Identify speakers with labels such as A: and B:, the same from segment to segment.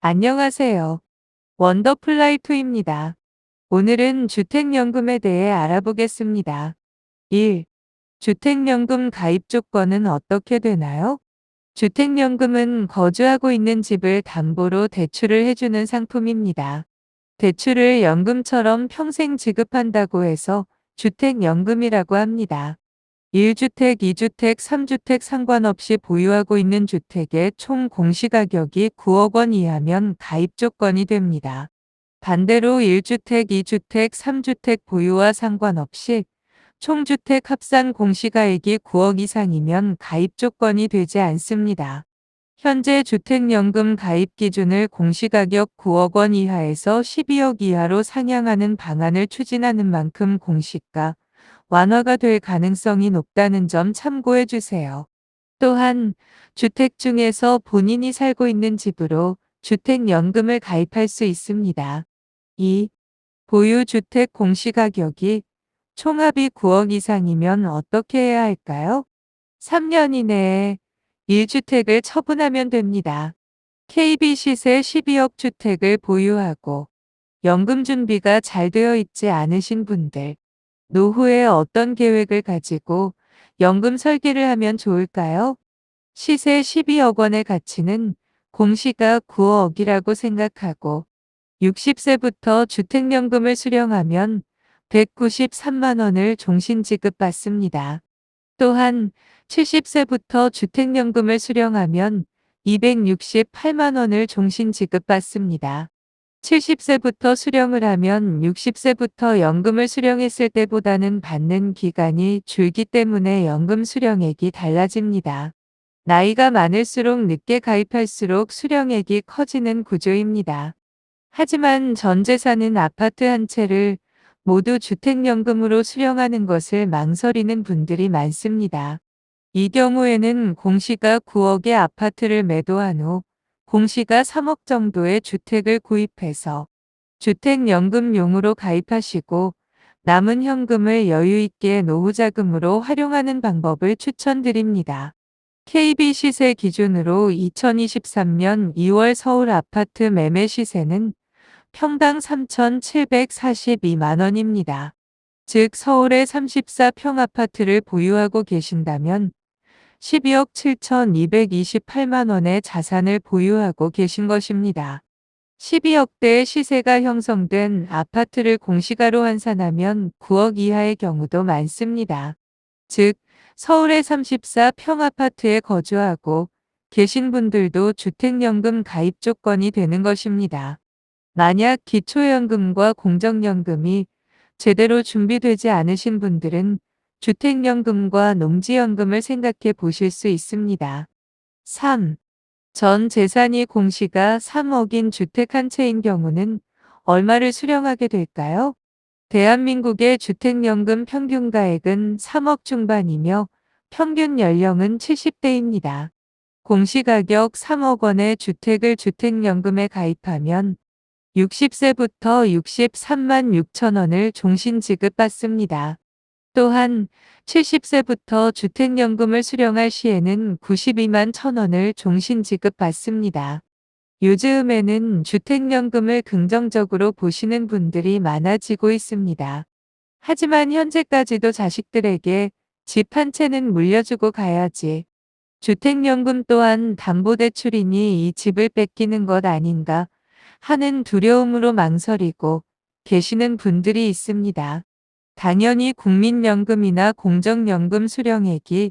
A: 안녕하세요. 원더풀라이프입니다. 오늘은 주택연금에 대해 알아보겠습니다. 1. 주택연금 가입 조건은 어떻게 되나요? 주택연금은 거주하고 있는 집을 담보로 대출을 해주는 상품입니다. 대출을 연금처럼 평생 지급한다고 해서 주택연금이라고 합니다. 1주택, 2주택, 3주택 상관없이 보유하고 있는 주택의 총 공시가격이 9억 원 이하면 가입 조건이 됩니다. 반대로 1주택, 2주택, 3주택 보유와 상관없이 총주택 합산 공시가액이 9억 이상이면 가입 조건이 되지 않습니다. 현재 주택연금 가입 기준을 공시가격 9억 원 이하에서 12억 이하로 상향하는 방안을 추진하는 만큼 공시가 완화가 될 가능성이 높다는 점 참고해 주세요. 또한 주택 중에서 본인이 살고 있는 집으로 주택연금을 가입할 수 있습니다. 2. 보유주택 공시가격이 총합이 9억 이상이면 어떻게 해야 할까요? 3년 이내에 1주택을 처분하면 됩니다. KB 시세 12억 주택을 보유하고 연금 준비가 잘 되어 있지 않으신 분들, 노후에 어떤 계획을 가지고 연금 설계를 하면 좋을까요? 시세 12억 원의 가치는 공시가 9억이라고 생각하고 60세부터 주택연금을 수령하면 193만 원을 종신 지급받습니다. 또한 70세부터 주택연금을 수령하면 268만 원을 종신 지급받습니다. 70세부터 수령을 하면 60세부터 연금을 수령했을 때보다는 받는 기간이 줄기 때문에 연금 수령액이 달라집니다. 나이가 많을수록 늦게 가입할수록 수령액이 커지는 구조입니다. 하지만 전 재산은 아파트 한 채를 모두 주택연금으로 수령하는 것을 망설이는 분들이 많습니다. 이 경우에는 공시가 9억의 아파트를 매도한 후 공시가 3억 정도의 주택을 구입해서 주택연금용으로 가입하시고 남은 현금을 여유있게 노후자금으로 활용하는 방법을 추천드립니다. KB 시세 기준으로 2023년 2월 서울 아파트 매매 시세는 평당 3,742만 원입니다. 즉 서울의 34평 아파트를 보유하고 계신다면 12억 7,228만 원의 자산을 보유하고 계신 것입니다. 12억대의 시세가 형성된 아파트를 공시가로 환산하면 9억 이하의 경우도 많습니다. 즉, 서울의 34평 아파트에 거주하고 계신 분들도 주택연금 가입 조건이 되는 것입니다. 만약 기초연금과 공적연금이 제대로 준비되지 않으신 분들은 주택연금과 농지연금을 생각해 보실 수 있습니다. 3. 전 재산이 공시가 3억인 주택 한 채인 경우는 얼마를 수령하게 될까요? 대한민국의 주택연금 평균가액은 3억 중반이며 평균 연령은 70대입니다. 공시가격 3억 원의 주택을 주택연금에 가입하면 60세부터 63만 6천 원을 종신 지급받습니다. 또한 70세부터 주택연금을 수령할 시에는 92만 1천 원을 종신 지급받습니다. 요즘에는 주택연금을 긍정적으로 보시는 분들이 많아지고 있습니다. 하지만 현재까지도 자식들에게 집 한 채는 물려주고 가야지. 주택연금 또한 담보대출이니 이 집을 뺏기는 것 아닌가 하는 두려움으로 망설이고 계시는 분들이 있습니다. 당연히 국민연금이나 공적연금 수령액이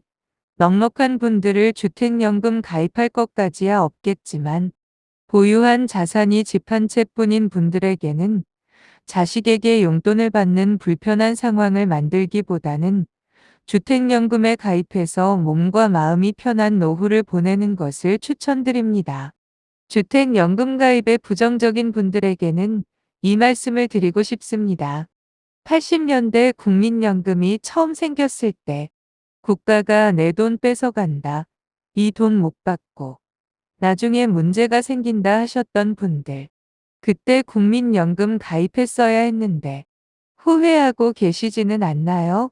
A: 넉넉한 분들을 주택연금 가입할 것까지야 없겠지만 보유한 자산이 집 한 채뿐인 분들에게는 자식에게 용돈을 받는 불편한 상황을 만들기보다는 주택연금에 가입해서 몸과 마음이 편한 노후를 보내는 것을 추천드립니다. 주택연금 가입에 부정적인 분들에게는 이 말씀을 드리고 싶습니다. 80년대 국민연금이 처음 생겼을 때 국가가 내 돈 뺏어간다. 이 돈 못 받고 나중에 문제가 생긴다 하셨던 분들. 그때 국민연금 가입했어야 했는데 후회하고 계시지는 않나요?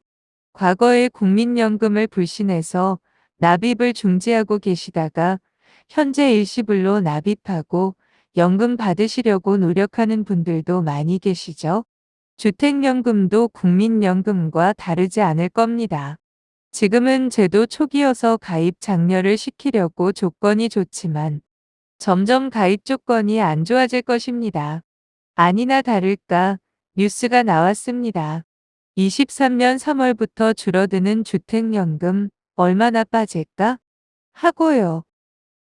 A: 과거에 국민연금을 불신해서 납입을 중지하고 계시다가 현재 일시불로 납입하고 연금 받으시려고 노력하는 분들도 많이 계시죠? 주택연금도 국민연금과 다르지 않을 겁니다. 지금은 제도 초기여서 가입 장려를 시키려고 조건이 좋지만 점점 가입 조건이 안 좋아질 것입니다. 아니나 다를까 뉴스가 나왔습니다. 23년 3월부터 줄어드는 주택연금 얼마나 빠질까? 하고요.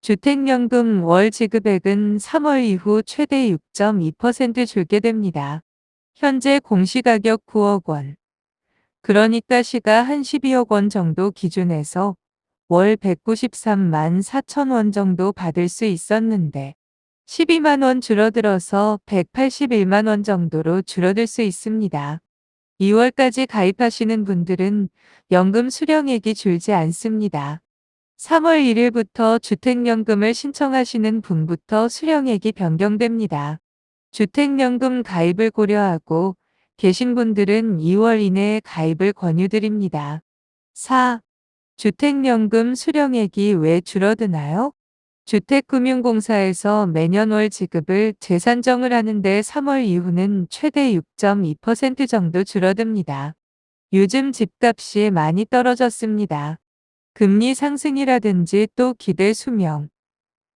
A: 주택연금 월 지급액은 3월 이후 최대 6.2% 줄게 됩니다. 현재 공시가격 9억 원. 그러니까 시가 한 12억 원 정도 기준에서 월 193만 4천 원 정도 받을 수 있었는데 12만 원 줄어들어서 181만 원 정도로 줄어들 수 있습니다. 2월까지 가입하시는 분들은 연금 수령액이 줄지 않습니다. 3월 1일부터 주택연금을 신청하시는 분부터 수령액이 변경됩니다. 주택연금 가입을 고려하고 계신 분들은 2월 이내에 가입을 권유드립니다. 4. 주택연금 수령액이 왜 줄어드나요? 주택금융공사에서 매년 월 지급을 재산정을 하는데 3월 이후는 최대 6.2% 정도 줄어듭니다. 요즘 집값이 많이 떨어졌습니다. 금리 상승이라든지 또 기대 수명,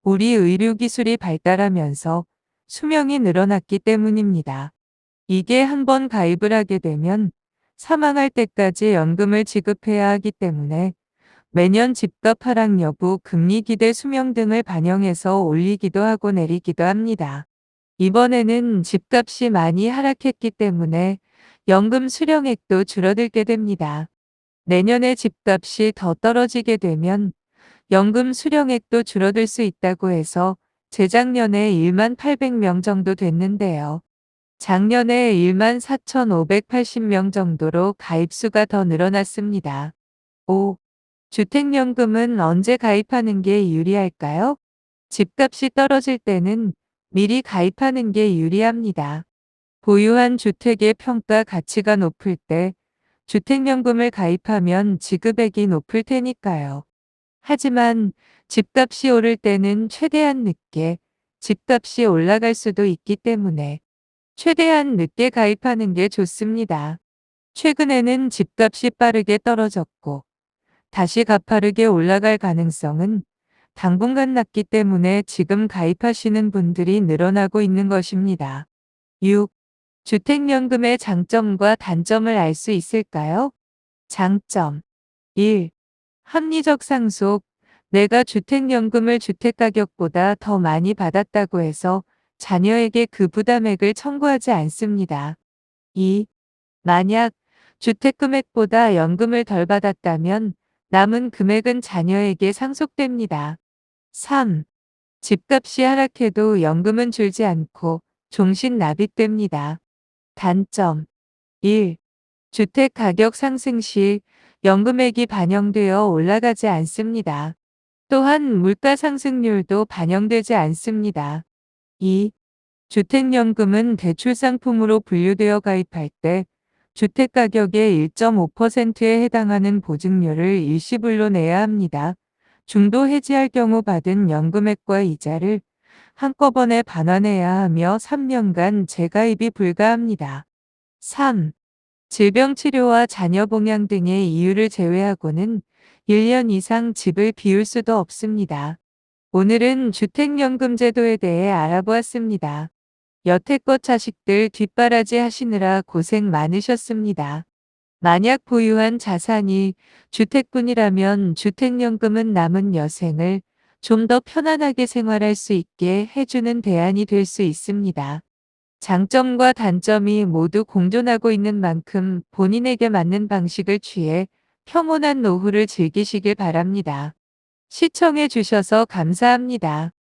A: 우리 의료기술이 발달하면서 수명이 늘어났기 때문입니다. 이게 한번 가입을 하게 되면 사망할 때까지 연금을 지급해야 하기 때문에 매년 집값 하락 여부, 금리 기대 수명 등을 반영해서 올리기도 하고 내리기도 합니다. 이번에는 집값이 많이 하락했기 때문에 연금 수령액도 줄어들게 됩니다. 내년에 집값이 더 떨어지게 되면 연금 수령액도 줄어들 수 있다고 해서 재작년에 1만 800명 정도 됐는데요. 작년에 1만 4,580명 정도로 가입수가 더 늘어났습니다. 5. 주택연금은 언제 가입하는 게 유리할까요? 집값이 떨어질 때는 미리 가입하는 게 유리합니다. 보유한 주택의 평가 가치가 높을 때 주택연금을 가입하면 지급액이 높을 테니까요. 하지만 집값이 오를 때는 최대한 늦게 집값이 올라갈 수도 있기 때문에 최대한 늦게 가입하는 게 좋습니다. 최근에는 집값이 빠르게 떨어졌고 다시 가파르게 올라갈 가능성은 당분간 낮기 때문에 지금 가입하시는 분들이 늘어나고 있는 것입니다. 6. 주택연금의 장점과 단점을 알 수 있을까요? 장점 1. 합리적 상속. 내가 주택연금을 주택가격보다 더 많이 받았다고 해서 자녀에게 그 부담액을 청구하지 않습니다. 2. 만약 주택금액보다 연금을 덜 받았다면 남은 금액은 자녀에게 상속됩니다. 3. 집값이 하락해도 연금은 줄지 않고 종신 납입됩니다. 단점 1. 주택 가격 상승 시 연금액이 반영되어 올라가지 않습니다. 또한 물가 상승률도 반영되지 않습니다. 2. 주택연금은 대출 상품으로 분류되어 가입할 때 주택가격의 1.5%에 해당하는 보증료를 일시불로 내야 합니다. 중도 해지할 경우 받은 연금액과 이자를 한꺼번에 반환해야 하며 3년간 재가입이 불가합니다. 3. 질병치료와 자녀 봉양 등의 이유를 제외하고는 1년 이상 집을 비울 수도 없습니다. 오늘은 주택연금 제도에 대해 알아보았습니다. 여태껏 자식들 뒷바라지 하시느라 고생 많으셨습니다. 만약 보유한 자산이 주택뿐이라면 주택연금은 남은 여생을 좀 더 편안하게 생활할 수 있게 해주는 대안이 될 수 있습니다. 장점과 단점이 모두 공존하고 있는 만큼 본인에게 맞는 방식을 취해 평온한 노후를 즐기시길 바랍니다. 시청해 주셔서 감사합니다.